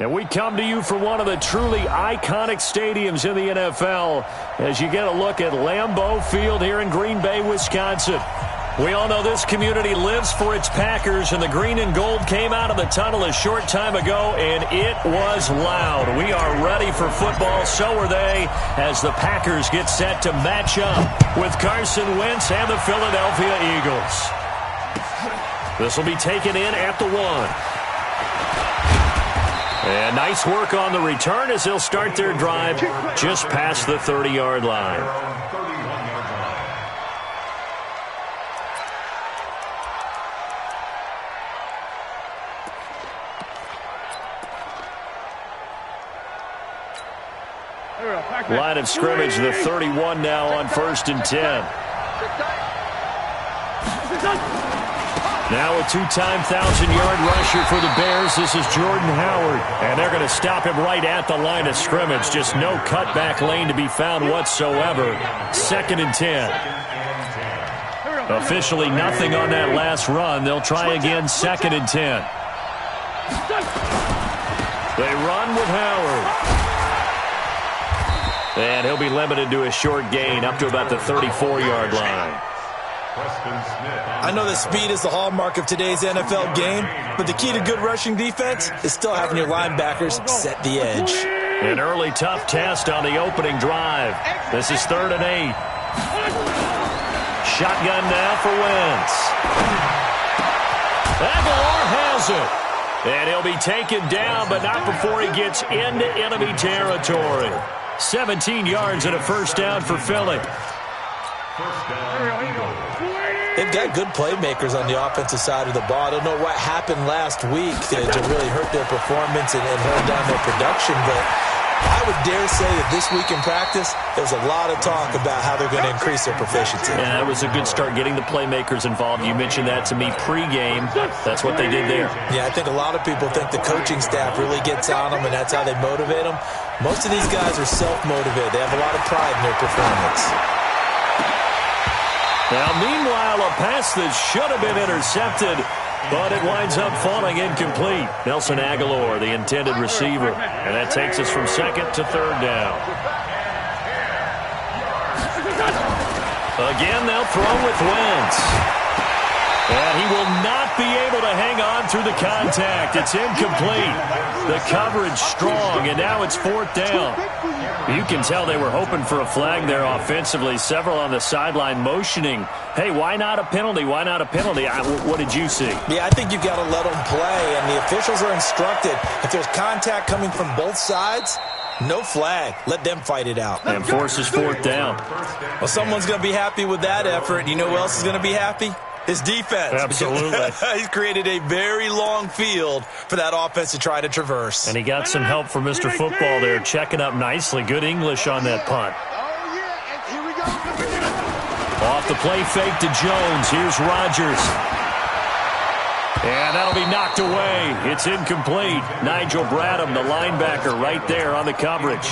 And we come to you from one of the truly iconic stadiums in the NFL as you get a look at Lambeau Field here in Green Bay, Wisconsin. We all know this community lives for its Packers, and the green and gold came out of the tunnel a short time ago, and it was loud. We are ready for football, so are they, as the Packers get set to match up with Carson Wentz and the Philadelphia Eagles. This will be taken in at the 1. And nice work on the return as they'll start their drive just past the 30-yard line. Line of scrimmage, the 31 now on 1st and 10. Now a two-time 1,000-yard rusher for the Bears. This is Jordan Howard. And they're going to stop him right at the line of scrimmage. Just no cutback lane to be found whatsoever. 2nd and 10. Officially nothing on that last run. They'll try again, 2nd and 10. They run with Howard. And he'll be limited to a short gain up to about the 34-yard line. I know that speed is the hallmark of today's NFL game, but the key to good rushing defense is still having your linebackers set the edge. An early tough test on the opening drive. This is 3rd and 8. Shotgun now for Wentz. Aguilar has it. And he'll be taken down, but not before he gets into enemy territory. 17 yards and a first down for Philly. They've got good playmakers on the offensive side of the ball. I don't know what happened last week to really hurt their performance and hold down their production, but I would dare say that this week in practice, there's a lot of talk about how they're going to increase their proficiency. Yeah, that was a good start getting the playmakers involved. You mentioned that to me pregame. That's what they did there. Yeah, I think a lot of people think the coaching staff really gets on them, and that's how they motivate them. Most of these guys are self-motivated. They have a lot of pride in their performance. Now, meanwhile, a pass that should have been intercepted, but it winds up falling incomplete. Nelson Aguilar, the intended receiver, and that takes us from 2nd to 3rd down. Again, they'll throw with Wentz. And he will not be able to hang on through the contact. It's incomplete. The coverage strong, and now it's 4th down. You can tell they were hoping for a flag there offensively. Several on the sideline motioning. Hey, why not a penalty? Why not a penalty? What did you see? Yeah, I think you've got to let them play, and the officials are instructed. If there's contact coming from both sides, no flag. Let them fight it out. And forces 4th down. Well, someone's going to be happy with that effort. You know who else is going to be happy? His defense. Absolutely. He's created a very long field for that offense to try to traverse. And he got some help from Mr. Football there, checking up nicely. Good English on that punt. Off the play fake to Jones. Here's Rodgers. And that'll be knocked away. It's incomplete. Nigel Bradham, the linebacker, right there on the coverage.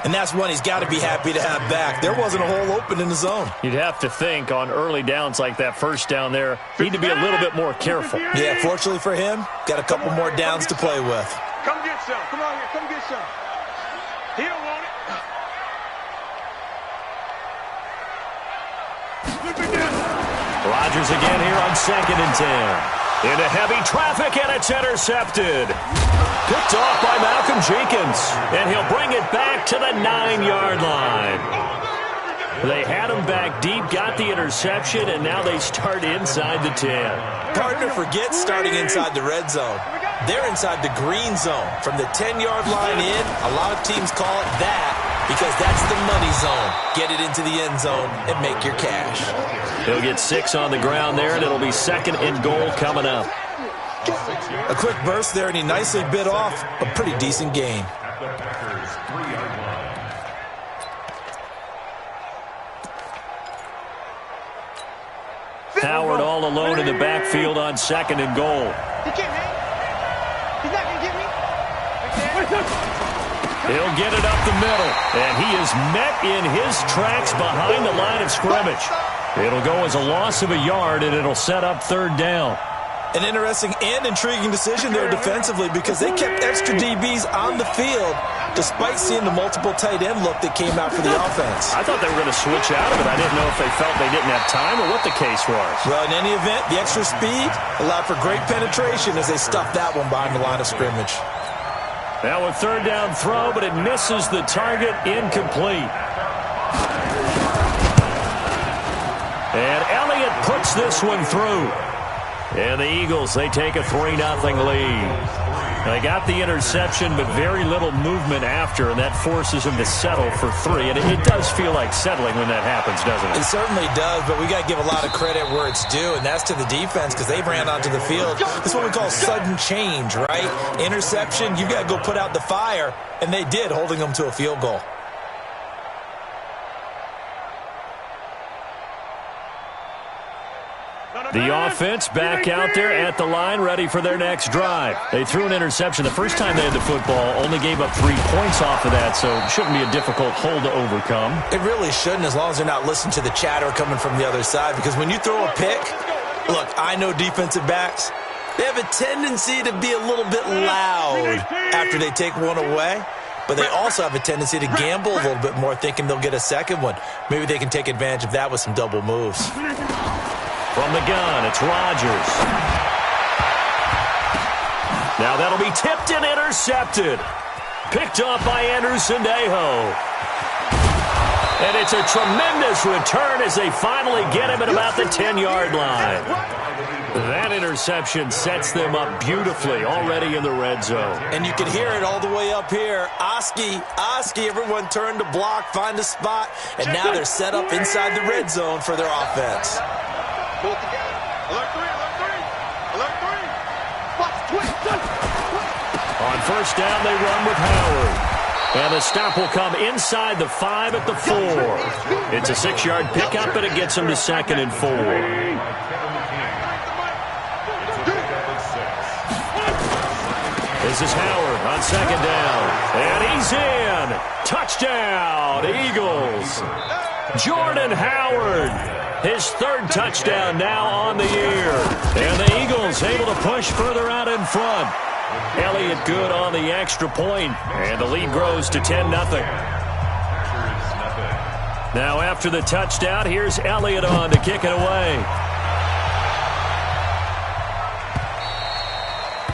And that's one he's got to be happy to have back. There wasn't a hole open in the zone. You'd have to think on early downs like that first down there, need to be a little bit more careful. Yeah, fortunately for him, got a couple more downs to play with. Come get some. Come on here. Come get some. He don't want it. Rodgers again here on 2nd and 10. Into heavy traffic, and it's intercepted. Picked off by Malcolm Jenkins, and he'll bring it back to the 9-yard line. They had him back deep, got the interception, and now they start inside the 10. Partner forgets starting inside the red zone. They're inside the green zone. From the 10-yard line in, a lot of teams call it that because that's the money zone. Get it into the end zone and make your cash. He'll get 6 on the ground there, and it'll be 2nd and goal coming up. A quick burst there, and he nicely bit off a pretty decent gain. Howard all alone in the backfield on 2nd and goal. He can't hang. He's not going to get me. He'll get it up the middle, and he is met in his tracks behind the line of scrimmage. It'll go as a loss of a yard, and it'll set up 3rd down. An interesting and intriguing decision there defensively because they kept extra DBs on the field despite seeing the multiple tight end look that came out for the offense. I thought they were going to switch out of it. I didn't know if they felt they didn't have time or what the case was. Well, in any event, the extra speed allowed for great penetration as they stuffed that one behind the line of scrimmage. Now a third down throw, but it misses the target, incomplete. And Elliott puts this one through. And the Eagles, they take a 3-0 lead. They got the interception, but very little movement after, and that forces them to settle for 3. And it does feel like settling when that happens, doesn't it? It certainly does, but we got to give a lot of credit where it's due, and that's to the defense because they ran onto the field. That's what we call sudden change, right? Interception, you got to go put out the fire, and they did, holding them to a field goal. The offense back out there at the line, ready for their next drive. They threw an interception the first time they had the football, only gave up 3 points off of that, so it shouldn't be a difficult hole to overcome. It really shouldn't, as long as they're not listening to the chatter coming from the other side, because when you throw a pick, look, I know defensive backs, they have a tendency to be a little bit loud after they take one away. But they also have a tendency to gamble a little bit more, thinking they'll get a second one. Maybe they can take advantage of that with some double moves. From the gun, it's Rodgers. Now that'll be tipped and intercepted. Picked off by Anderson-Dejo. And it's a tremendous return as they finally get him at about the 10-yard line. That interception sets them up beautifully already in the red zone. And you can hear it all the way up here. Oski, everyone turned to block, find a spot, and now they're set up inside the red zone for their offense. Pull together. Alert 3, alert 3. Alert 3. Watch, twist. On first down, they run with Howard. And the stop will come inside the 5 at the 4. It's a 6-yard pickup, and it gets them to 2nd and 4. This is Howard on 2nd down. And he's in. Touchdown, Eagles. Jordan Howard. His 3rd touchdown now on the year. And the Eagles able to push further out in front. Elliott good on the extra point. And the lead grows to 10-0. Now after the touchdown, here's Elliott on to kick it away.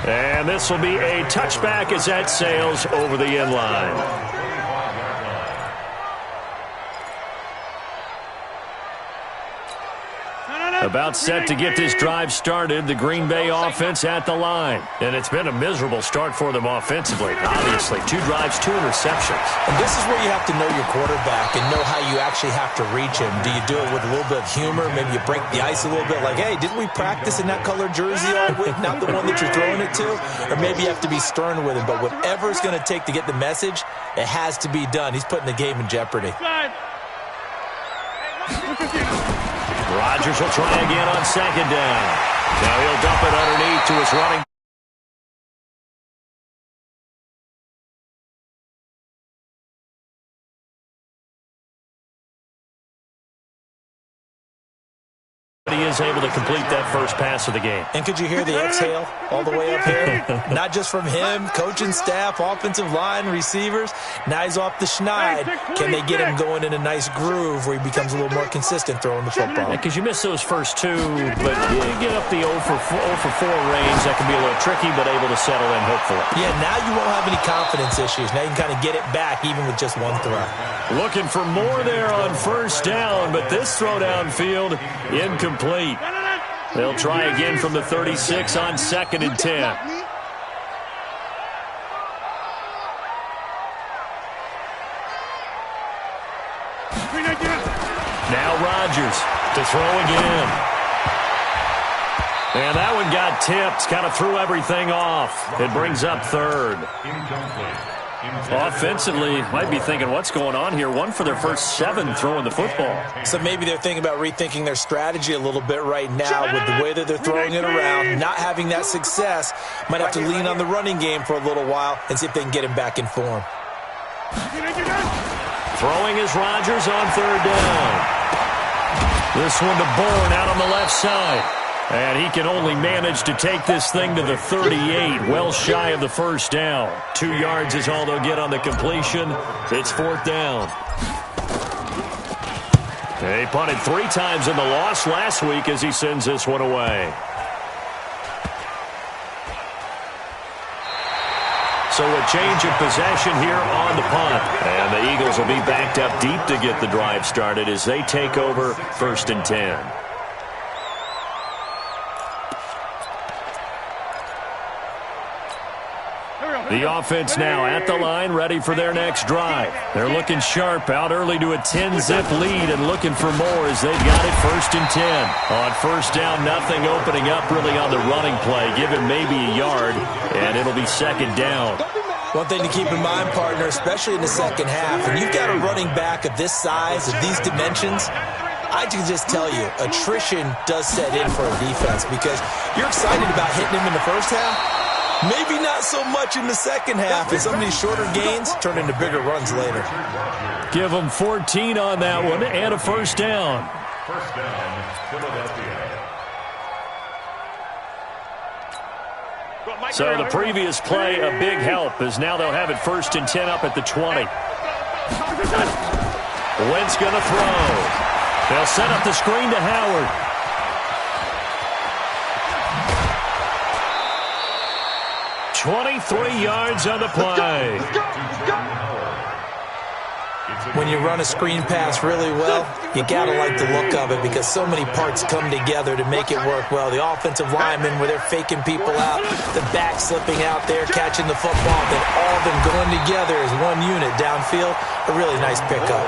And this will be a touchback as that sails over the end line. About set to get this drive started, the Green Bay offense at the line. And it's been a miserable start for them offensively. Obviously, 2 drives, 2 interceptions. And this is where you have to know your quarterback and know how you actually have to reach him. Do you do it with a little bit of humor? Maybe you break the ice a little bit like, hey, didn't we practice in that color jersey all week? Not the one that you're throwing it to? Or maybe you have to be stern with him. But whatever it's going to take to get the message, it has to be done. He's putting the game in jeopardy. Rodgers will try again on 2nd down. Now he'll dump it underneath to his running. He is able to complete that first pass of the game. And could you hear the exhale all the way up here? Not just from him, coaching staff, offensive line, receivers. Now he's off the schneid. Can they get him going in a nice groove where he becomes a little more consistent throwing the football? Because you miss those first 2, but you get up the 0 for 4 range. That can be a little tricky, but able to settle in, hopefully. Yeah, now you won't have any confidence issues. Now you can kind of get it back even with just 1 throw. Looking for more there on first down, but this throw downfield, incomplete. They'll try again from the 36 on 2nd and 10. Now Rodgers to throw again. And that one got tipped, kind of threw everything off. It brings up 3rd. Offensively, might be thinking, what's going on here? 1 for their first 7 throwing the football. So maybe they're thinking about rethinking their strategy a little bit right now with the way that they're throwing it around, not having that success. Might have to lean on the running game for a little while and see if they can get him back in form. Throwing is Rodgers on 3rd down. This one to Bourne out on the left side. And he can only manage to take this thing to the 38, well shy of the first down. 2 yards is all they'll get on the completion. It's 4th down. They punted 3 times in the loss last week as he sends this one away. So a change of possession here on the punt. And the Eagles will be backed up deep to get the drive started as they take over 1st and 10. The offense now at the line, ready for their next drive. They're looking sharp, out early to a 10-zip lead and looking for more as they've got it 1st and 10. On 1st down, nothing opening up really on the running play. Give him maybe a yard, and it'll be 2nd down. One thing to keep in mind, partner, especially in the second half, when you've got a running back of this size, of these dimensions, I can just tell you, attrition does set in for a defense because you're excited about hitting him in the first half. Maybe not so much in the second half, as some of these shorter gains turn into bigger runs later. Give them 14 on that one and a 1st down. First down, Philadelphia. So the previous play, a big help, as now they'll have it 1st and 10 up at the 20. Wentz going to throw. They'll set up the screen to Howard. "23 yards on the play." When you run a screen pass really well, you got to like the look of it because so many parts come together to make it work well. The offensive linemen, where they're faking people out, the back slipping out there, catching the football, then all of them going together as one unit downfield. A really nice pickup.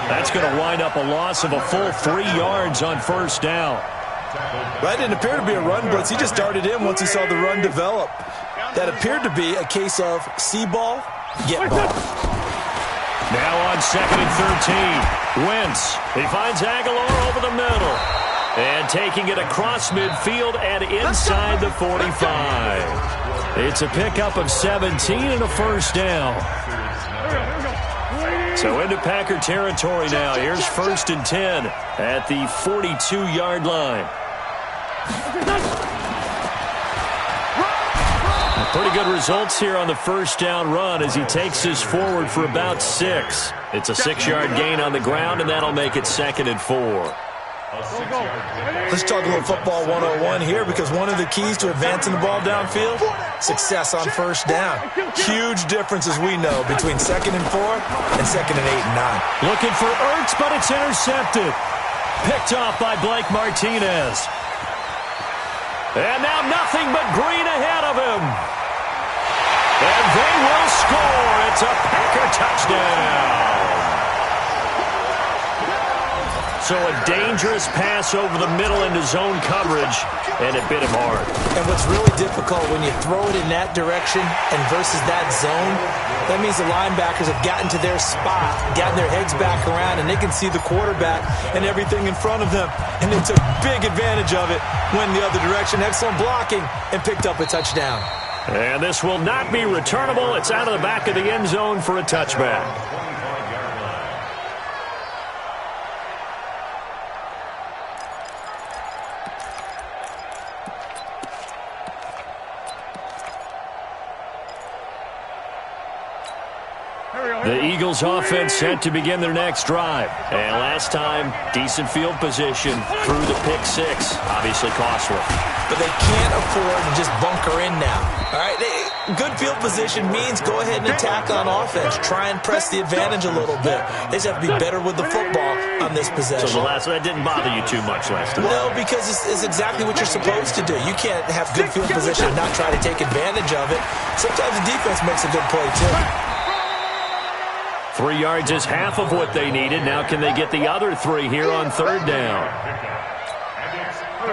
That's going to wind up a loss of a full 3 yards on 1st down. That didn't appear to be a run blitz. He just darted in once he saw the run develop. That appeared to be a case of see ball, get ball. Now on 2nd and 13. Wentz. He finds Aguilar over the middle. And taking it across midfield and inside the 45. It's a pickup of 17 and a 1st down. So into Packer territory now. Here's 1st and 10 at the 42-yard line. Pretty good results here on the 1st down run as he takes this forward for about 6. It's a 6-yard gain on the ground, and that'll make it 2nd and 4. Let's talk a little football 101 here because one of the keys to advancing the ball downfield, success on 1st down. Huge difference, as we know, between 2nd and 4 and 2nd and 8 and 9. Looking for Ertz, but it's intercepted. Picked off by Blake Martinez. And now nothing but green ahead of him. And they will score. It's a Packer touchdown. So a dangerous pass over the middle into zone coverage, and it bit him hard. And what's really difficult when you throw it in that direction and versus that zone, that means the linebackers have gotten to their spot, gotten their heads back around, and they can see the quarterback and everything in front of them. And they took big advantage of it, went the other direction, excellent blocking, and picked up a touchdown. And this will not be returnable. It's out of the back of the end zone for a touchback. The Eagles offense set to begin their next drive. And last time, decent field position through the pick 6. Obviously costly. But they can't afford to just bunker in now. All right, good field position means go ahead and attack on offense. Try and press the advantage a little bit. They just have to be better with the football on this possession. So that didn't bother you too much last time? No, because it's exactly what you're supposed to do. You can't have good field position and not try to take advantage of it. Sometimes the defense makes a good play, too. 3 yards is half of what they needed. Now can they get the other 3 here on 3rd down?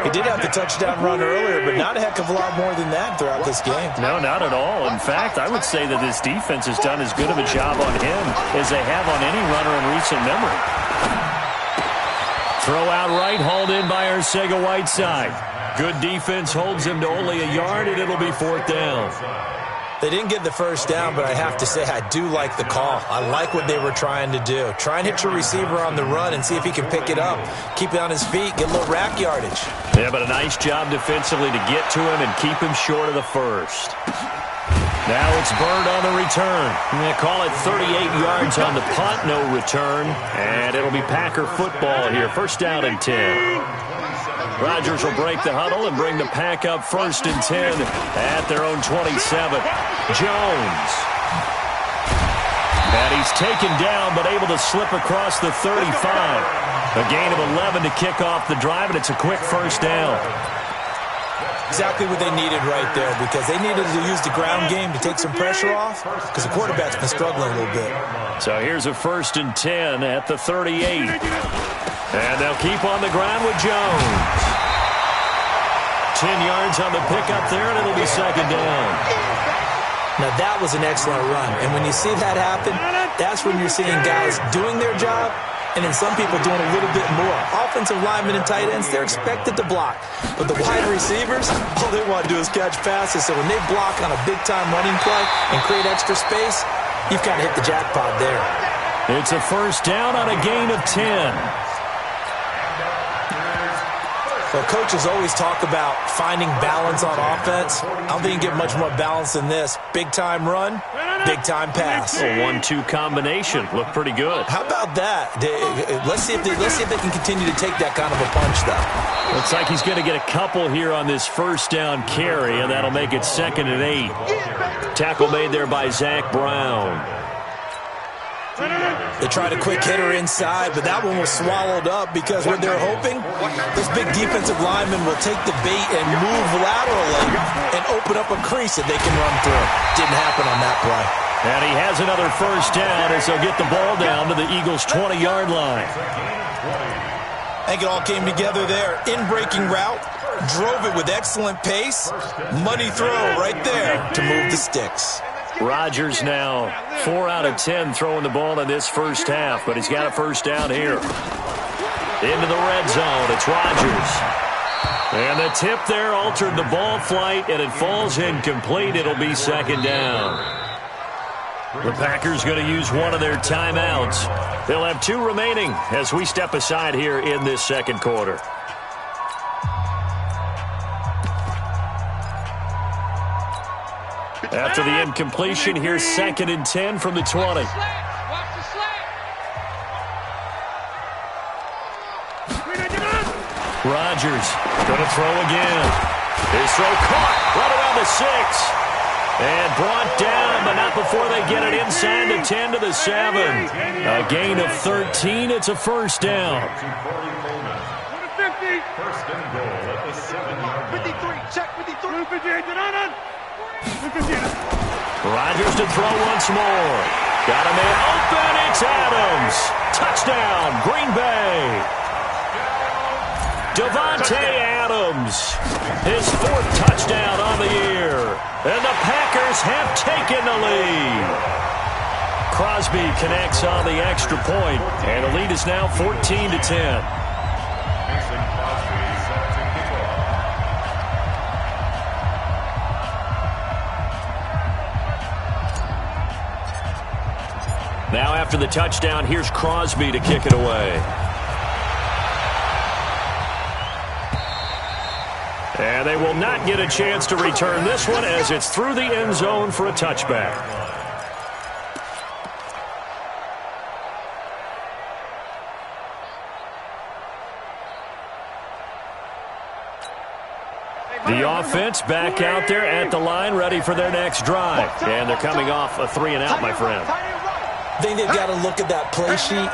He did have the touchdown run earlier, but not a heck of a lot more than that throughout this game. No, not at all. In fact, I would say that this defense has done as good of a job on him as they have on any runner in recent memory. Throw out right, hauled in by Arcega-Whiteside. Good defense holds him to only a yard, and it'll be 4th down. They didn't get the first down, but I have to say I do like the call. I like what they were trying to do. Try and hit your receiver on the run and see if he can pick it up. Keep it on his feet, get a little rack yardage. Yeah, but a nice job defensively to get to him and keep him short of the first. Now it's Bird on the return. They call it 38 yards on the punt, no return. And it'll be Packer football here. First down and 10. Rodgers will break the huddle and bring the Pack up 1st and 10 at their own 27. Jones. And he's taken down but able to slip across the 35. A gain of 11 to kick off the drive, and it's a quick first down. Exactly what they needed right there, because they needed to use the ground game to take some pressure off, because the quarterback's been struggling a little bit. So here's a 1st and 10 at the 38. And they'll keep on the ground with Jones. 10 yards on the pickup there, and it'll be 2nd down. Now, that was an excellent run. And when you see that happen, that's when you're seeing guys doing their job, and then some people doing a little bit more. Offensive linemen and tight ends, they're expected to block. But the wide receivers, all they want to do is catch passes. So when they block on a big-time running play and create extra space, you've kind of hit the jackpot there. It's a first down on a gain of 10. Well, coaches always talk about finding balance on offense. I don't think you get much more balance than this. Big-time run, big-time pass. A 1-2 combination. Looked pretty good. How about that? Let's see if they can continue to take that kind of a punch, though. Looks like he's going to get a couple here on this first down carry, and that'll make it 2nd and 8. Tackle made there by Zach Brown. They tried a quick hitter inside, but that one was swallowed up because what they're hoping, those big defensive linemen will take the bait and move laterally and open up a crease that they can run through. Didn't happen on that play. And he has another first down as they'll get the ball down to the Eagles' 20-yard line. I think it all came together there. In-breaking route, drove it with excellent pace. Money throw right there to move the sticks. Rodgers now 4 out of 10 throwing the ball in this first half, but he's got a first down here. Into the red zone, it's Rodgers. And the tip there altered the ball flight, and it falls incomplete. It'll be 2nd down. The Packers going to use one of their timeouts. They'll have 2 remaining as we step aside here in this second quarter. After the incompletion, here's 2nd and 10 from the 20. Rodgers going to throw again. His throw caught right around the 6. And brought down, but not before they get it inside the 10 to the 7. A gain of 13. It's a first down. 50. First and goal at the 7-yard line. 53. Check 53. Rodgers to throw once more. Got a man open. It's Adams. Touchdown, Green Bay. Devontae Adams. His 4th touchdown on the year. And the Packers have taken the lead. Crosby connects on the extra point, and the lead is now 14-10. Now after the touchdown, here's Crosby to kick it away. And they will not get a chance to return this one as it's through the end zone for a touchback. The offense back out there at the line, ready for their next drive. And they're coming off a 3-and-out, my friend. I think they've got to look at that play sheet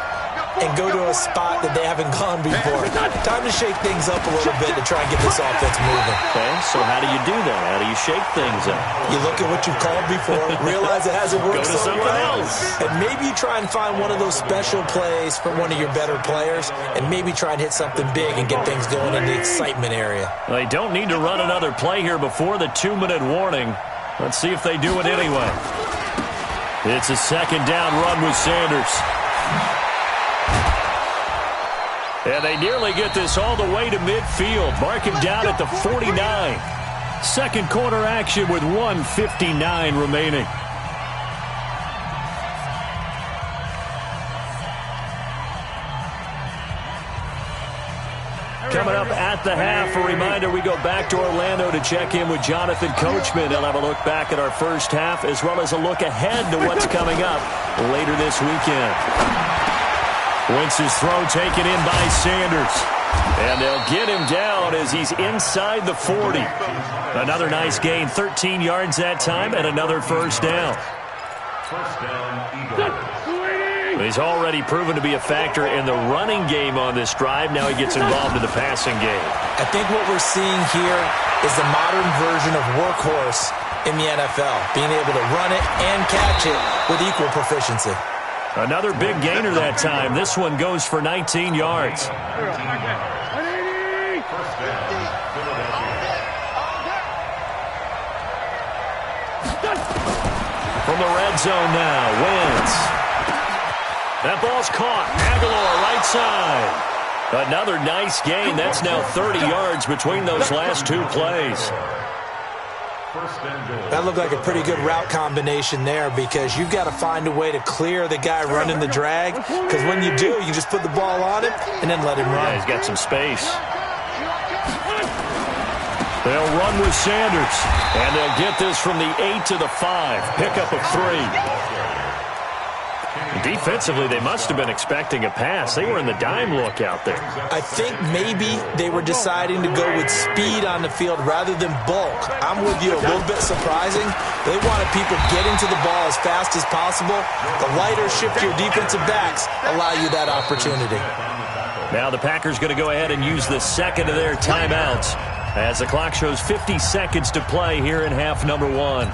and go to a spot that they haven't gone before. Time to shake things up a little bit to try and get this offense moving. Okay, so how do you do that? How do you shake things up? You look at what you've called before, realize it hasn't worked so well, and maybe you try and find one of those special plays for one of your better players, and maybe try and hit something big and get things going in the excitement area. They don't need to run another play here before the 2-minute warning. Let's see if they do it anyway. It's a 2nd down run with Sanders. And they nearly get this all the way to midfield. Mark him down at the 49. Second quarter action with 1:59 remaining. Coming up at the half, a reminder, we go back to Orlando to check in with Jonathan Coachman. He'll have a look back at our first half as well as a look ahead to what's coming up later this weekend. Wentz's throw taken in by Sanders. And they'll get him down as he's inside the 40. Another nice gain, 13 yards that time, and another first down. First down, Eagles. He's already proven to be a factor in the running game on this drive. Now he gets involved in the passing game. I think what we're seeing here is the modern version of workhorse in the NFL, being able to run it and catch it with equal proficiency. Another big gainer that time. This one goes for 19 yards. From the red zone now, Wentz. That ball's caught. Aguilar, right side. Another nice gain. That's now 30 yards between those last two plays. That looked like a pretty good route combination there because you've got to find a way to clear the guy running the drag, because when you do, you just put the ball on him and then let him run. Yeah, he's got some space. They'll run with Sanders, and they'll get this from the 8 to the 5. Pickup of 3. Defensively, they must have been expecting a pass. They were in the dime look out there. I think maybe they were deciding to go with speed on the field rather than bulk. I'm with you, a little bit surprising. They wanted people getting to the ball as fast as possible. The lighter, shiftier defensive backs allow you that opportunity. Now the Packers going to go ahead and use the second of their timeouts as the clock shows 50 seconds to play here in half number 1.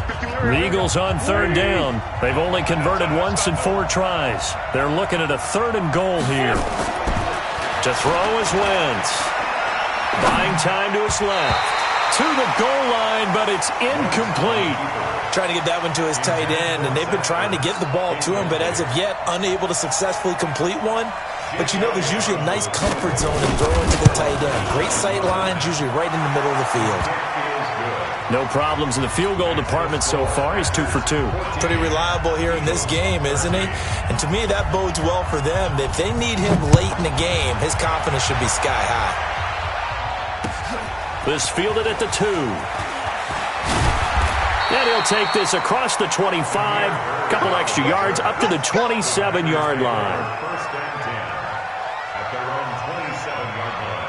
The Eagles on third down. They've only converted once in 4 tries. They're looking at a 3rd and goal here. To throw is Wentz. Buying time to his left. To the goal line, but it's incomplete. Trying to get that one to his tight end, and they've been trying to get the ball to him, but as of yet, unable to successfully complete one. But you know there's usually a nice comfort zone in throwing to the tight end. Great sight lines, usually right in the middle of the field. No problems in the field goal department so far. He's 2 for 2. Pretty reliable here in this game, isn't he? And to me, that bodes well for them. If they need him late in the game, his confidence should be sky high. This fielded at the 2. And he'll take this across the 25. Couple extra yards up to the 27-yard line. First and 10 at their own 27-yard line.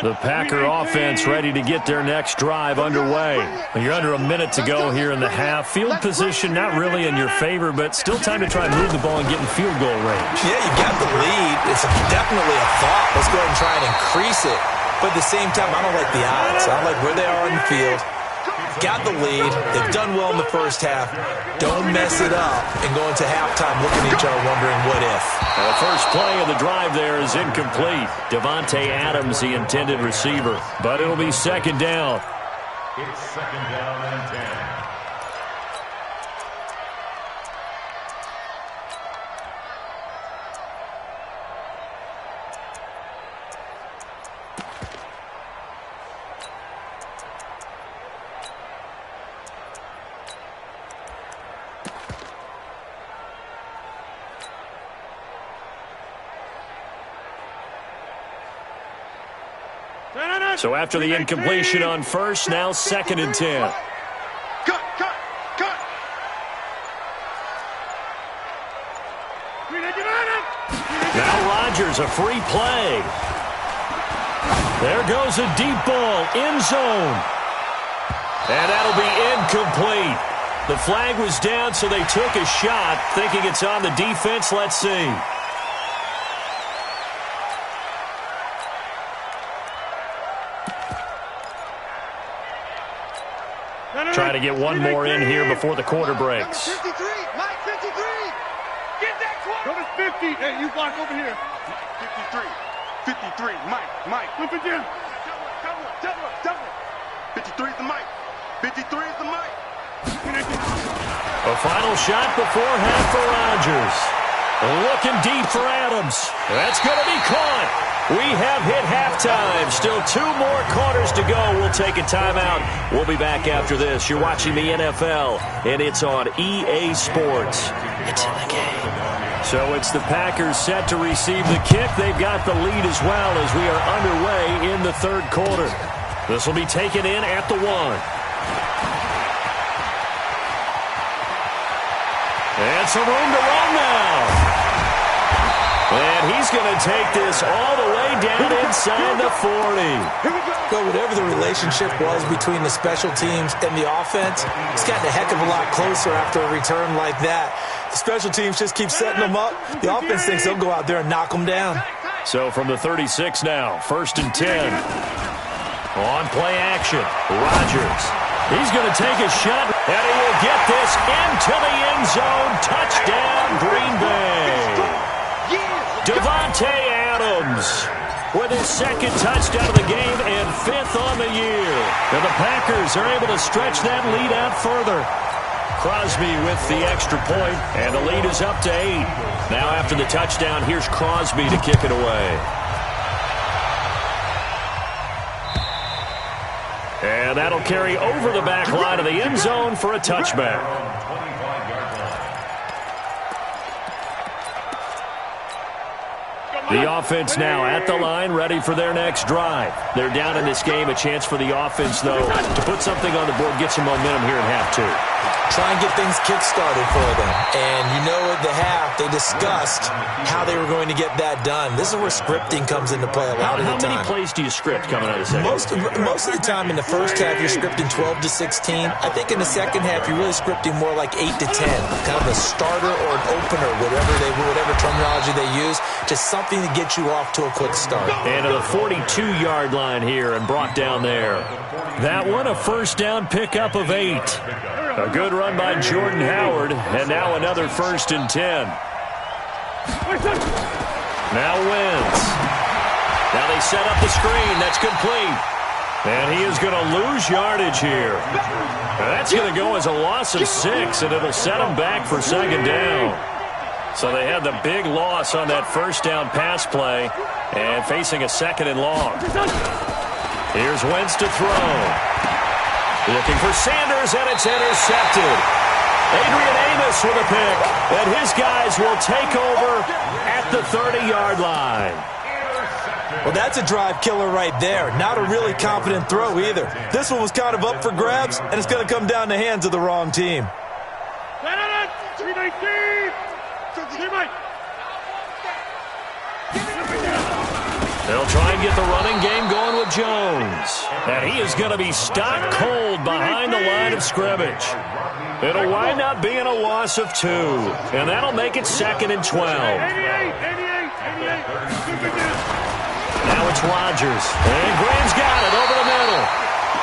The Packer offense ready to get their next drive underway. You're under a minute to go here in the half. Field position not really in your favor, but still time to try and move the ball and get in field goal range. Yeah, you got the lead. It's definitely a thought. Let's go ahead and try and increase it. But at the same time, I don't like the odds. I like where they are on the field. Got the lead. They've done well in the first half. Don't mess it up and go into halftime looking at each other wondering what if. The first play of the drive there is incomplete. Devontae Adams, the intended receiver. But it'll be second down. It's second down and 10. So after the incompletion on first, now second and 10. Cut. Now Rodgers, a free play. There goes a deep ball, end zone. And that'll be incomplete. The flag was down, so they took a shot, thinking it's on the defense. Let's see. Trying to get one more in here before the quarter breaks. 53, Mike 53. Get that quarter. Number 50. Hey, you block over here. 53. 53, Mike. Flip it in. Double. 53 is the Mike. 53 is the Mike. A final shot before half for Rodgers. Looking deep for Adams. That's going to be caught. We have hit halftime. Still 2 more quarters to go. We'll take a timeout. We'll be back after this. You're watching the NFL, and it's on EA Sports. It's in the game. So it's the Packers set to receive the kick. They've got the lead as well as we are underway in the third quarter. This will be taken in at the 1. And some room to run now. And he's going to take this all the way down inside the 40. Well, whatever the relationship was between the special teams and the offense, it's gotten a heck of a lot closer after a return like that. The special teams just keep setting them up. The offense thinks they'll go out there and knock them down. So from the 36 now, 1st and 10. On play action, Rodgers. He's going to take a shot, and he will get this into the end zone. Touchdown, Green Bay. Davante Adams with his 2nd touchdown of the game and 5th on the year. And the Packers are able to stretch that lead out further. Crosby with the extra point, and the lead is up to 8. Now after the touchdown, here's Crosby to kick it away. And that'll carry over the back line of the end zone for a touchback. The offense now at the line, ready for their next drive. They're down in this game. A chance for the offense, though, to put something on the board, get some momentum here in half 2. Try and get things kick-started for them. And you know at the half, they discussed how they were going to get that done. This is where scripting comes into play a lot of the time. How many plays do you script coming out of the second? Most of the time in the first half, you're scripting 12 to 16. I think in the second half, you're really scripting more like 8 to 10. Kind of a starter or an opener, whatever terminology they use. Just something to get you off to a quick start. And to the 42-yard line here and brought down there. That one a first down pickup of 8. A good run by Jordan Howard, and now another 1st and 10. Now Wentz. Now they set up the screen. That's complete. And he is going to lose yardage here. That's going to go as a loss of 6, and it'll set him back for 2nd down. So they had the big loss on that first down pass play and facing a 2nd and long. Here's Wentz to throw. Looking for Sanders, and it's intercepted. Adrian Amos with a pick, and his guys will take over at the 30-yard line. Well, that's a drive killer right there. Not a really confident throw either. This one was kind of up for grabs, and it's going to come down the hands of the wrong team. They'll try and get the running game going with Jones. And he is going to be stopped cold behind the line of scrimmage. It'll wind up being a loss of 2. And that'll make it 2nd and 12. Now it's Rodgers. And Graham's got it over the middle.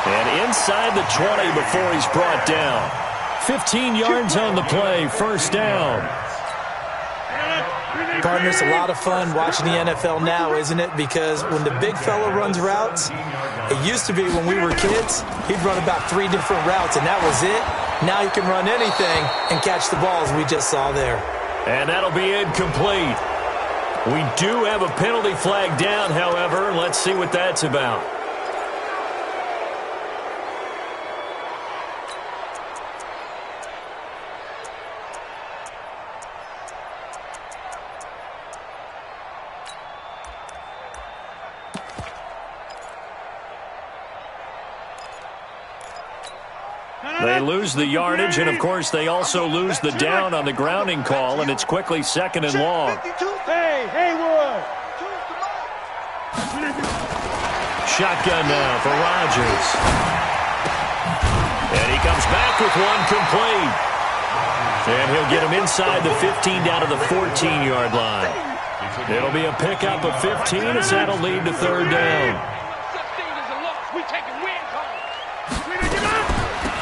And inside the 20 before he's brought down. 15 yards on the play, 1st down. Partner, it's a lot of fun watching the NFL now, isn't it? Because when the big fella runs routes, it used to be when we were kids, he'd run about 3 different routes, and that was it. Now he can run anything and catch the balls we just saw there. And that'll be incomplete. We do have a penalty flag down, however. Let's see what that's about. They lose the yardage, and, of course, they also lose the down on the grounding call, and it's quickly 2nd and long. Shotgun now for Rodgers. And he comes back with one complete. And he'll get him inside the 15 down to the 14-yard line. It'll be a pickup of 15 as that'll lead to 3rd down.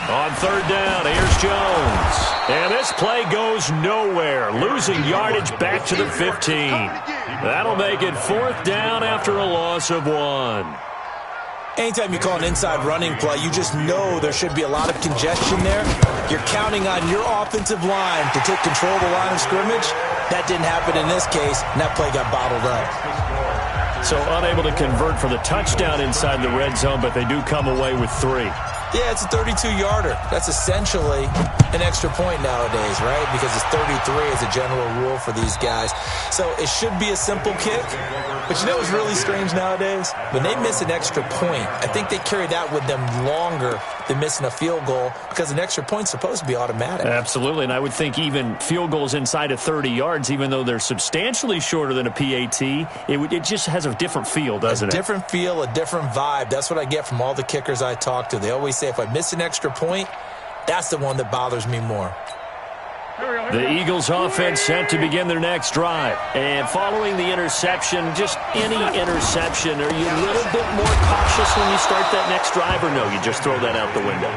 On 3rd down, here's Jones. And this play goes nowhere, losing yardage back to the 15. That'll make it 4th down after a loss of 1. Anytime you call an inside running play, you just know there should be a lot of congestion there. You're counting on your offensive line to take control of the line of scrimmage. That didn't happen in this case, and that play got bottled up. So unable to convert for the touchdown inside the red zone, but they do come away with 3. Yeah, it's a 32-yarder. That's essentially an extra point nowadays, right? Because it's 33 as a general rule for these guys. So it should be a simple kick. But you know what's really strange nowadays? When they miss an extra point, I think they carry that with them longer than missing a field goal because an extra point's supposed to be automatic. Absolutely, and I would think even field goals inside of 30 yards, even though they're substantially shorter than a PAT, it just has a different feel, doesn't it? A different feel, a different vibe. That's what I get from all the kickers I talk to. They always say if I miss an extra point, that's the one that bothers me more. The Eagles offense set to begin their next drive. And following the interception, just any interception, are you a little bit more cautious when you start that next drive, or no, you just throw that out the window?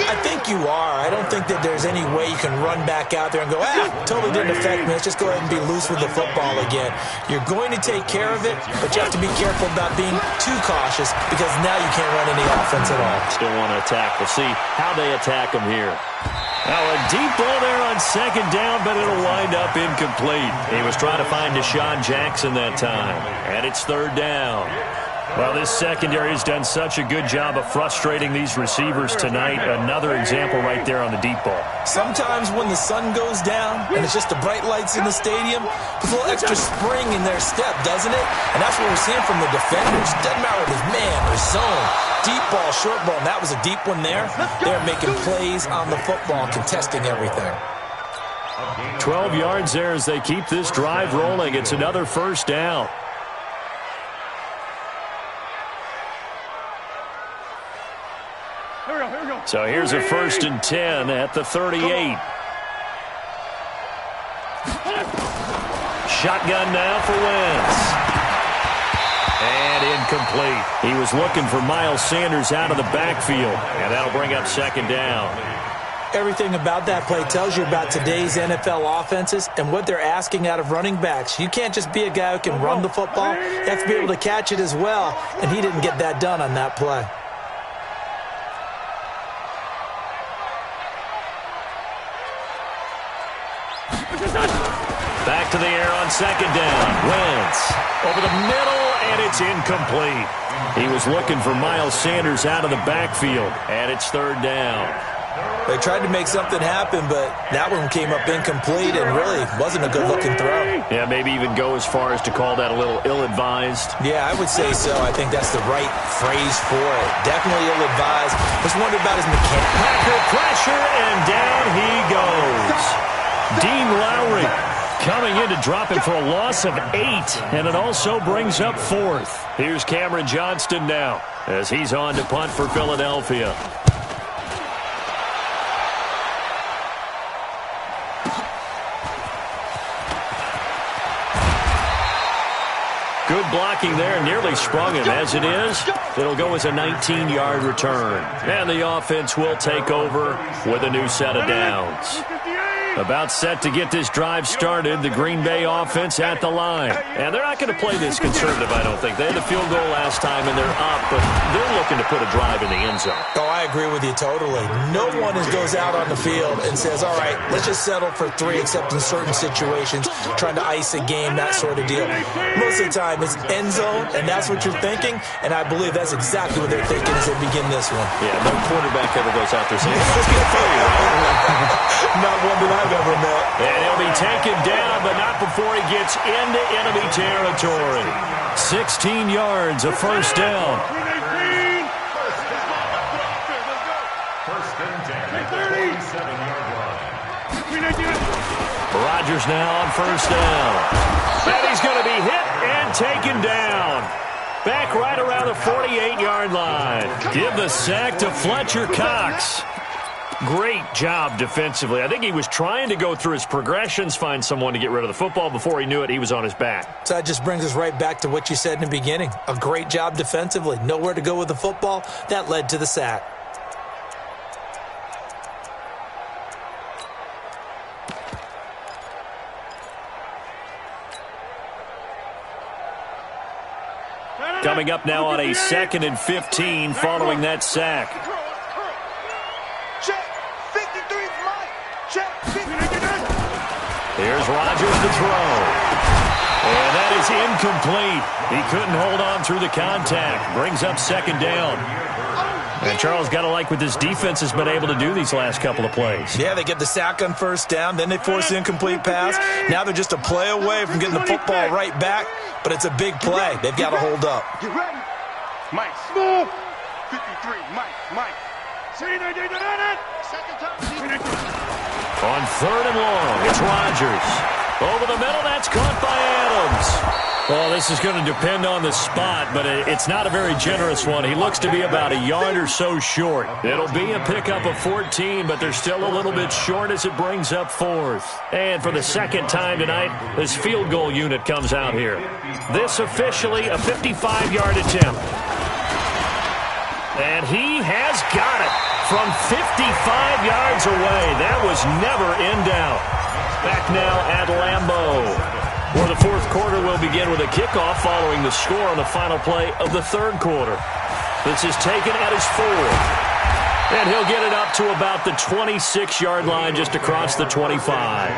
I think you are. I don't think that there's any way you can run back out there and go, totally didn't affect me. Let's just go ahead and be loose with the football again. You're going to take care of it, but you have to be careful about being too cautious because now you can't run any offense at all. Still want to attack. We'll see how they attack them here. Now a deep ball there on 2nd down, but it'll wind up incomplete. He was trying to find Deshaun Jackson that time, and it's 3rd down. Well, this secondary has done such a good job of frustrating these receivers tonight. Another example right there on the deep ball. Sometimes when the sun goes down and it's just the bright lights in the stadium, there's a little extra spring in their step, doesn't it? And that's what we're seeing from the defenders. Doesn't matter if it's man or zone. Deep ball, short ball, and that was a deep one there. They're making plays on the football, contesting everything. 12 yards there as they keep this drive rolling. It's another 1st down. So here's a 1st and 10 at the 38. Shotgun now for Wentz. And incomplete. He was looking for Miles Sanders out of the backfield, and that'll bring up 2nd down. Everything about that play tells you about today's NFL offenses and what they're asking out of running backs. You can't just be a guy who can run the football. You have to be able to catch it as well, and he didn't get that done on that play. Back to the air on 2nd down. Wentz over the middle, and it's incomplete. He was looking for Miles Sanders out of the backfield, and it's 3rd down. They tried to make something happen, but that one came up incomplete and really wasn't a good-looking throw. Yeah, maybe even go as far as to call that a little ill-advised. Yeah, I would say so. I think that's the right phrase for it. Definitely ill-advised. Just wondered about his mechanics. Packer pressure, and down he goes. Dean Lowry coming in to drop him for a loss of 8, and it also brings up 4th. Here's Cameron Johnston now as he's on to punt for Philadelphia. Good blocking there, nearly sprung him. As it is, it'll go as a 19-yard return. And the offense will take over with a new set of downs. About set to get this drive started, the Green Bay offense at the line. And they're not going to play this conservative, I don't think. They had a field goal last time, and they're up, but they're looking to put a drive in the end zone. Oh, I agree with you totally. No one goes out on the field and says, all right, let's just settle for 3, except in certain situations, trying to ice a game, that sort of deal. Most of the time, it's end zone, and that's what you're thinking, and I believe that's exactly what they're thinking as they begin this one. Yeah, no quarterback ever goes out there saying, let's get a failure, right? Not one that I've ever met. And he'll be taken down, but not before he gets into enemy territory. 16 yards, a 1st down. Rodgers now on 1st down. And he's going to be hit and taken down. Back right around the 48-yard line. Give the sack to Fletcher Cox. Great job defensively. I think he was trying to go through his progressions, find someone to get rid of the football. Before he knew it, he was on his back. So that just brings us right back to what you said in the beginning. A great job defensively. Nowhere to go with the football. That led to the sack. Coming up now on a 2nd and 15 following that sack. Check. 53, Mike. Check. Here's Rodgers to throw. And that is incomplete. He couldn't hold on through the contact. Brings up 2nd down. And Charles, got to like what this defense has been able to do these last couple of plays. Yeah, they get the sack on 1st down, then they force the incomplete pass. Now they're just a play away from getting the football right back, but it's a big play. They've got to hold up. Get ready. Mike, smooth. 53, Mike. See, they did it. Second time. On 3rd and long, it's Rodgers. Over the middle, that's caught by Adams. Well, this is going to depend on the spot, but it's not a very generous one. He looks to be about a yard or so short. It'll be a pickup of 14, but they're still a little bit short as it brings up 4th. And for the 2nd time tonight, this field goal unit comes out here. This officially a 55-yard attempt. And he has got it from 55 yards away. That was never in doubt. Back now at Lambeau, where the 4th quarter will begin with a kickoff following the score on the final play of the 3rd quarter. This is taken at his 4th. And he'll get it up to about the 26-yard line just across the 25.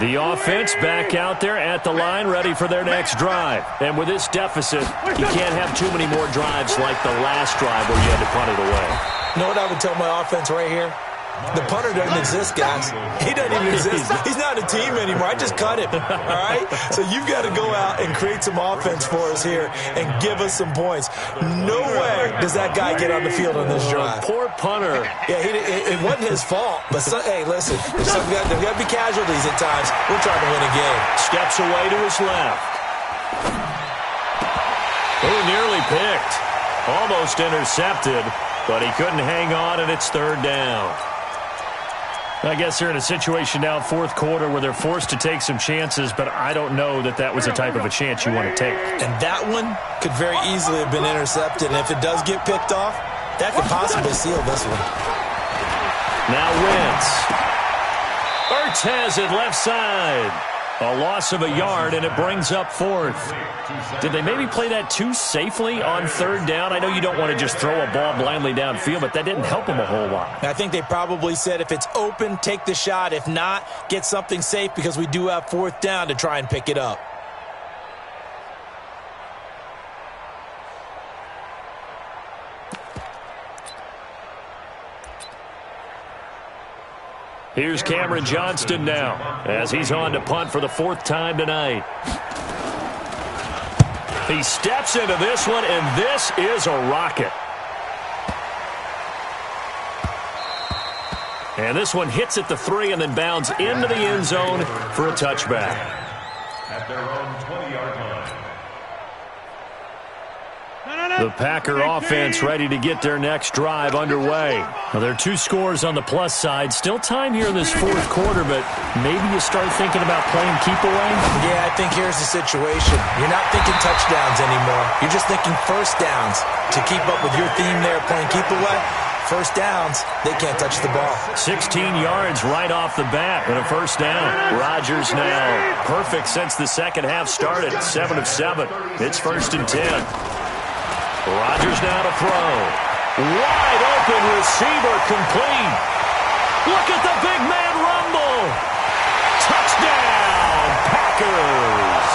The offense back out there at the line, ready for their next drive. And with this deficit, you can't have too many more drives like the last drive where you had to punt it away. You know what I would tell my offense right here? The punter doesn't exist, guys. He doesn't even exist. He's not a team anymore. I just cut him, all right? So you've got to go out and create some offense for us here and give us some points. No way does that guy get on the field on this drive. Poor punter. Yeah, it wasn't his fault. But, hey, listen, there's got to be casualties at times. We're trying to win a game. Steps away to his left. Oh, nearly picked. Almost intercepted, but he couldn't hang on, and it's 3rd down. I guess they're in a situation now, 4th quarter, where they're forced to take some chances, but I don't know that that was the type of a chance you want to take. And that one could very easily have been intercepted, and if it does get picked off, that could possibly seal this one. Now Wentz. Ertz has it left side. A loss of a yard, and it brings up 4th. Did they maybe play that too safely on 3rd down? I know you don't want to just throw a ball blindly downfield, but that didn't help them a whole lot. I think they probably said if it's open, take the shot. If not, get something safe because we do have 4th down to try and pick it up. Here's Cameron Johnston now as he's on to punt for the 4th time tonight. He steps into this one, and this is a rocket. And this one hits at the 3 and then bounds into the end zone for a touchback. At their own 20-yard line. The Packer offense ready to get their next drive underway. Well, there are 2 scores on the plus side. Still time here in this 4th quarter, but maybe you start thinking about playing keep away? Yeah, I think here's the situation. You're not thinking touchdowns anymore. You're just thinking 1st downs. To keep up with your theme there, playing keep away, 1st downs, they can't touch the ball. 16 yards right off the bat and a 1st down. Rodgers now perfect since the 2nd half started. 7 of 7. It's 1st and 10. Rodgers now to throw. Wide open receiver complete. Look at the big man rumble. Touchdown, Packers.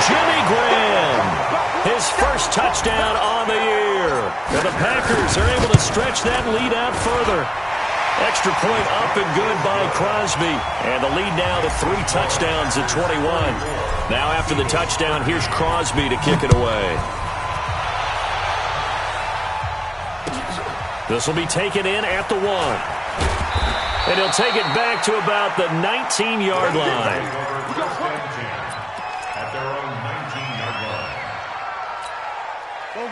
Jimmy Graham, his first touchdown on the year. And the Packers are able to stretch that lead out further. Extra point up and good by Crosby. And the lead now to 3 touchdowns at 21. Now after the touchdown, here's Crosby to kick it away. This will be taken in at the 1. And he'll take it back to about the 19-yard line. At their own 19-yard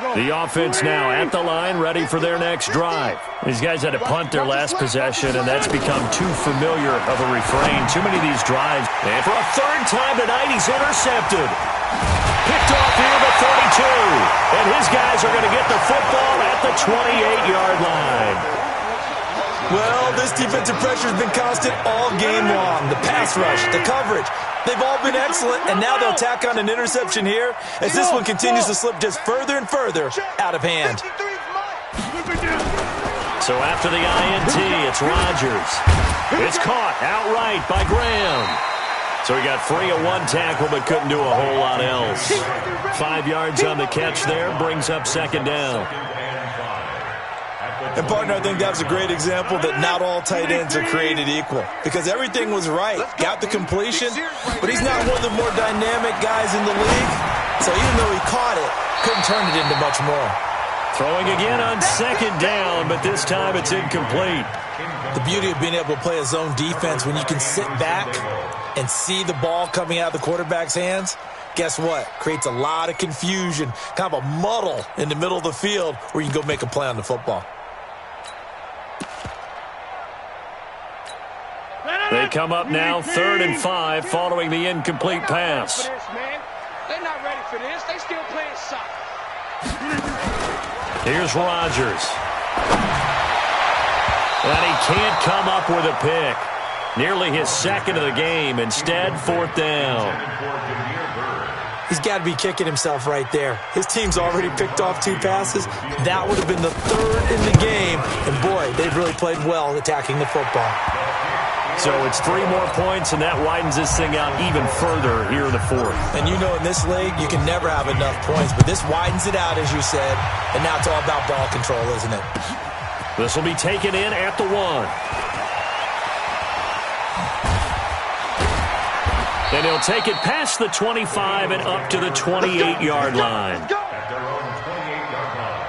line. The offense now at the line, ready for their next drive. These guys had to punt their last possession, and that's become too familiar of a refrain. Too many of these drives. And for a 3rd time tonight, he's intercepted. Picked off here at the 32. And his guys are going to get the football at the 28-yard line. Well, this defensive pressure has been constant all game long. The pass rush, the coverage, they've all been excellent, and now they'll tack on an interception here as this one continues to slip just further and further out of hand. So after the INT, it's Rodgers. It's caught outright by Graham. So he got free of one tackle but couldn't do a whole lot else. 5 yards on the catch there, brings up second down. And, partner, I think that was a great example that not all tight ends are created equal because everything was right. Got the completion, but he's not one of the more dynamic guys in the league. So even though he caught it, couldn't turn it into much more. Throwing again on second down, but this time it's incomplete. The beauty of being able to play a zone defense when you can sit back and see the ball coming out of the quarterback's hands, guess what? Creates a lot of confusion, kind of a muddle in the middle of the field where you can go make a play on the football. They come up now 3rd and 5 following the incomplete pass. They're not ready for this. They still playing soccer. Here's Rodgers. And he can't come up with a pick. Nearly his second of the game. Instead, 4th down. He's got to be kicking himself right there. His team's already picked off 2 passes. That would have been the 3rd in the game. And, boy, they've really played well attacking the football. So it's 3 more points, and that widens this thing out even further here in the 4th. And you know in this league, you can never have enough points. But this widens it out, as you said. And now it's all about ball control, isn't it? This will be taken in at the 1. And he'll take it past the 25 and up to the 28-yard line. At their own 28-yard line.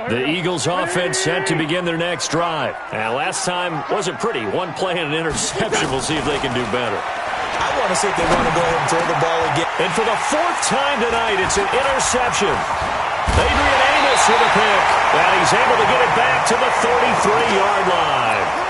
The Eagles offense set to begin their next drive. And last time wasn't pretty. One play and an interception. We'll see if they can do better. I want to see if they want to go ahead and throw the ball again. And for the 4th time tonight, it's an interception. Adrian Amos with a pick. And he's able to get it back to the 33-yard line.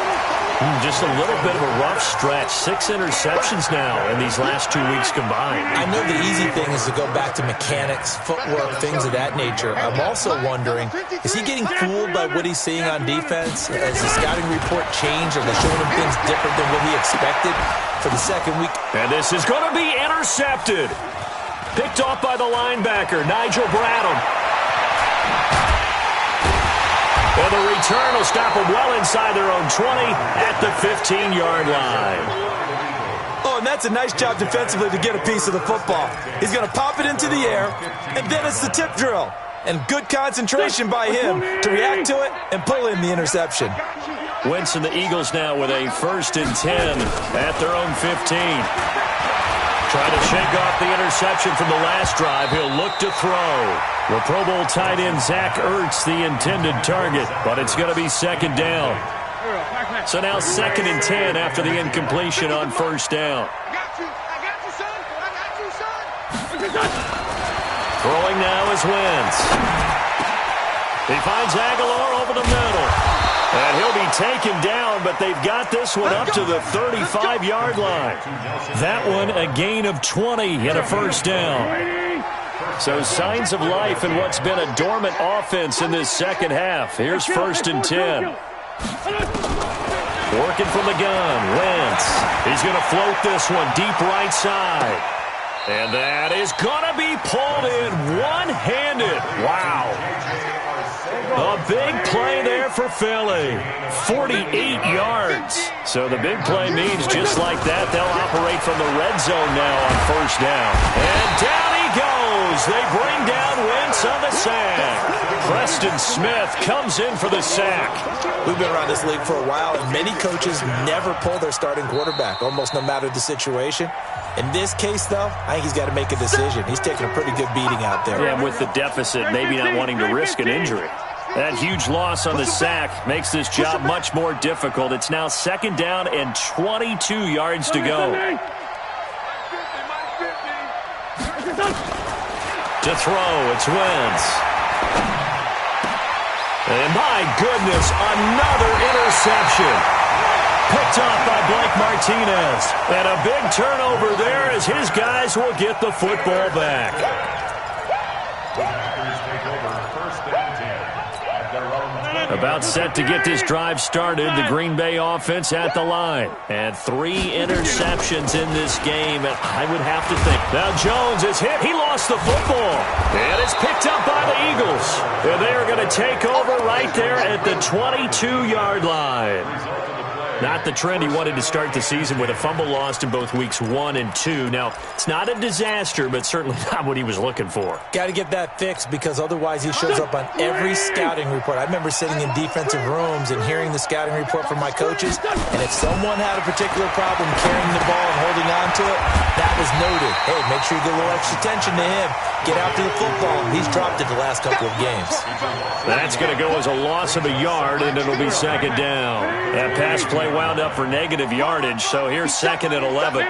Just a little bit of a rough stretch. 6 interceptions now in these last 2 weeks combined. I know the easy thing is to go back to mechanics, footwork, things of that nature. I'm also wondering, is he getting fooled by what he's seeing on defense? Has the scouting report changed? Are they showing him things different than what he expected for the second week? And this is going to be intercepted. Picked off by the linebacker, Nigel Bradham. And the return will stop them well inside their own 20 at the 15-yard line. Oh, and that's a nice job defensively to get a piece of the football. He's going to pop it into the air, and then it's the tip drill. And good concentration by him to react to it and pull in the interception. Wentz and the Eagles now with a 1st and 10 at their own 15. Trying to shake off the interception from the last drive. He'll look to throw. The Pro Bowl tight end Zach Ertz, the intended target, but it's going to be 2nd down. So now 2nd and 10 after the incompletion on 1st down. I got you, son. I got you, son. Throwing now is Wentz. He finds Aguilar over the middle. And he'll be taken down, but they've got this one up to the 35-yard line. That one a gain of 20 and a 1st down. So signs of life in what's been a dormant offense in this second half. Here's 1st and 10. Working from the gun, Wentz. He's going to float this one deep right side. And that is going to be pulled in one-handed. Wow. A big play there for Philly. 48 yards. So the big play means just like that, they'll operate from the red zone now on 1st down. And down he goes. They bring down Wentz on the sack. Preston Smith comes in for the sack. We've been around this league for a while, and many coaches never pull their starting quarterback, almost no matter the situation. In this case, though, I think he's got to make a decision. He's taking a pretty good beating out there. Yeah, with the deficit, maybe not wanting to risk an injury. That huge loss on the sack makes this job much more difficult. It's now 2nd down and 22 yards to go. To throw, it's Wentz. And my goodness, another interception. Picked off by Blake Martinez. And a big turnover there as his guys will get the football back. Packers take over first and 10 at their own 20. About set to get this drive started, the Green Bay offense at the line. And 3 interceptions in this game, and I would have to think. Now Jones is hit. He lost the football. And it's picked up by the Eagles. And they are going to take over right there at the 22-yard line. Not the trend he wanted to start the season with a fumble lost in both weeks 1 and 2. Now, it's not a disaster, but certainly not what he was looking for. Got to get that fixed because otherwise he shows up on every scouting report. I remember sitting in defensive rooms and hearing the scouting report from my coaches, and if someone had a particular problem carrying the ball and holding on to it, that was noted. Hey, make sure you get a little extra attention to him. Get out to the football. He's dropped it the last couple of games. That's going to go as a loss of a yard, and it'll be second down. That pass play wound up for negative yardage, so here's second and 11.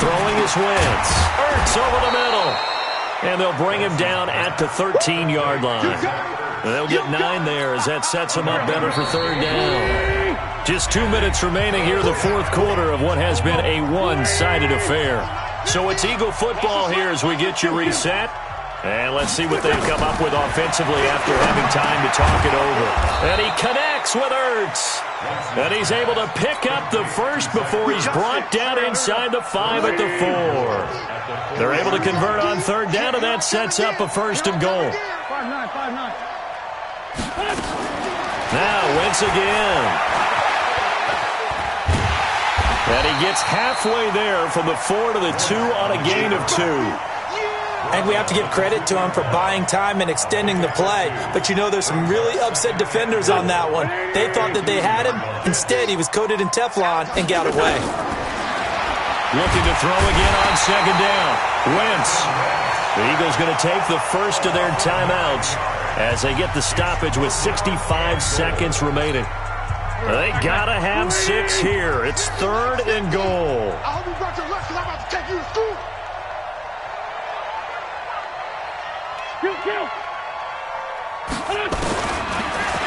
Throwing his Wentz. Ertz over the middle. And they'll bring him down at the 13-yard line. And they'll get 9 there as that sets them up better for third down. Just 2 minutes remaining here in the fourth quarter of what has been a one-sided affair. So it's Eagle football here as we get you reset. And let's see what they've come up with offensively after having time to talk it over. And he connects with Ertz. And he's able to pick up the first before he's brought down inside the 5 at the 4. They're able to convert on third down, and that sets up a first and goal. 5-9, 5-9. Now Wentz again. And he gets halfway there from the 4 to the 2 on a gain of 2. And we have to give credit to him for buying time and extending the play. But you know there's some really upset defenders on that one. They thought that they had him. Instead, he was coated in Teflon and got away. Looking to throw again on second down. Wentz. The Eagles going to take the first of their timeouts as they get the stoppage with 65 seconds remaining. They got to have 6 here. It's third and goal. I hope you brought your lunch because I'm about to take you to school.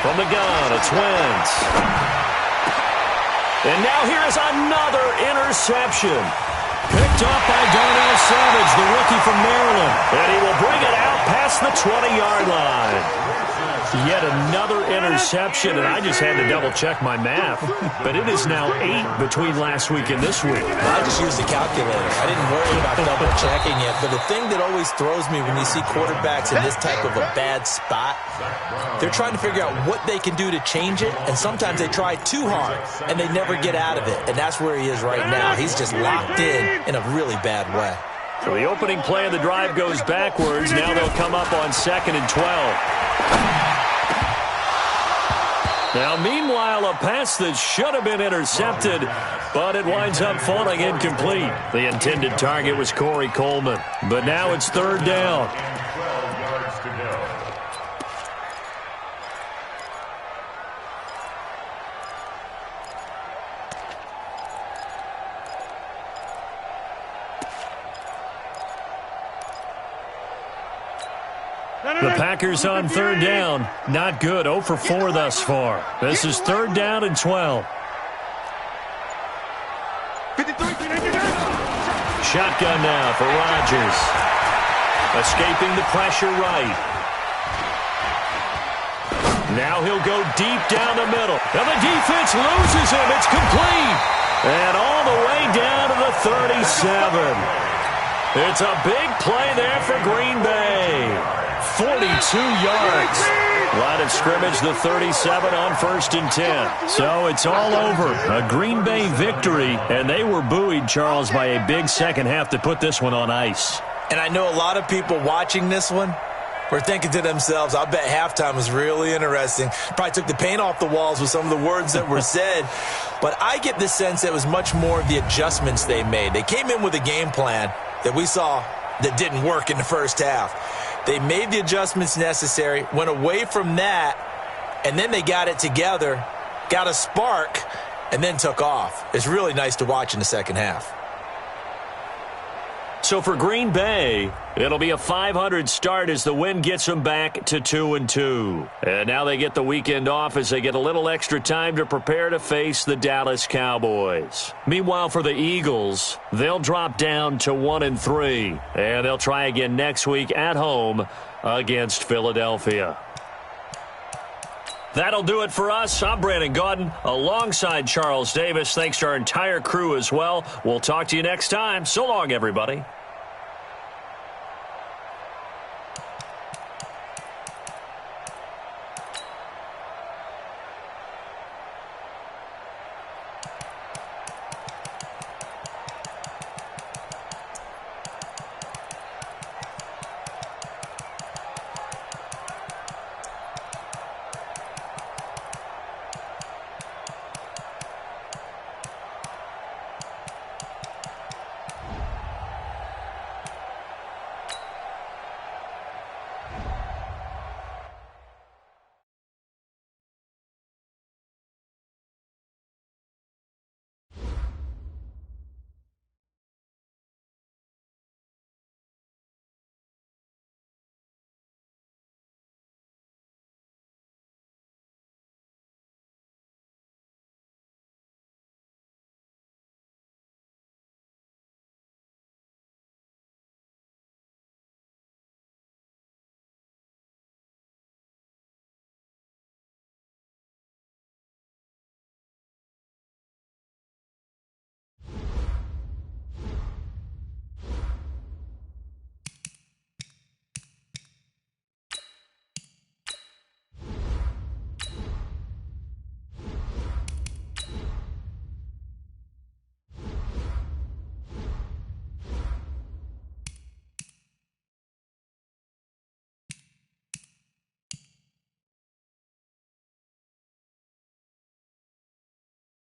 From the gun, it's Wentz. And now here's another interception. Picked off by Darnell Savage, the rookie from Maryland. And he will bring it out past the 20-yard line. Yet another interception, and I just had to double-check my math. But it is now 8 between last week and this week. I just used a calculator. I didn't worry about double-checking it. But the thing that always throws me when you see quarterbacks in this type of a bad spot, they're trying to figure out what they can do to change it, and sometimes they try too hard, and they never get out of it. And that's where he is right now. He's just locked in a really bad way. So the opening play of the drive goes backwards. Now they'll come up on 2nd and 12. Now, meanwhile, a pass that should have been intercepted, but it winds up falling incomplete. The intended target was Corey Coleman, but now it's third down. 12 yards to go. The Packers on third down. Not good. 0 for 4 thus far. This is third down and 12. Shotgun now for Rodgers. Escaping the pressure right. Now he'll go deep down the middle. And the defense loses him. It's complete. And all the way down to the 37. It's a big play there for Green Bay. 42 yards. Line of scrimmage, the 37 on 1st and 10. So it's all over. A Green Bay victory, and they were buoyed, Charles, by a big second half to put this one on ice. And I know a lot of people watching this one were thinking to themselves, I bet halftime was really interesting. Probably took the paint off the walls with some of the words that were said. But I get the sense that it was much more of the adjustments they made. They came in with a game plan that we saw that didn't work in the first half. They made the adjustments necessary, went away from that, and then they got it together, got a spark, and then took off. It's really nice to watch in the second half. So for Green Bay, it'll be a .500 start as the win gets them back to 2-2. And now they get the weekend off as they get a little extra time to prepare to face the Dallas Cowboys. Meanwhile, for the Eagles, they'll drop down to 1-3. And they'll try again next week at home against Philadelphia. That'll do it for us. I'm Brandon Gaudin alongside Charles Davis. Thanks to our entire crew as well. We'll talk to you next time. So long, everybody.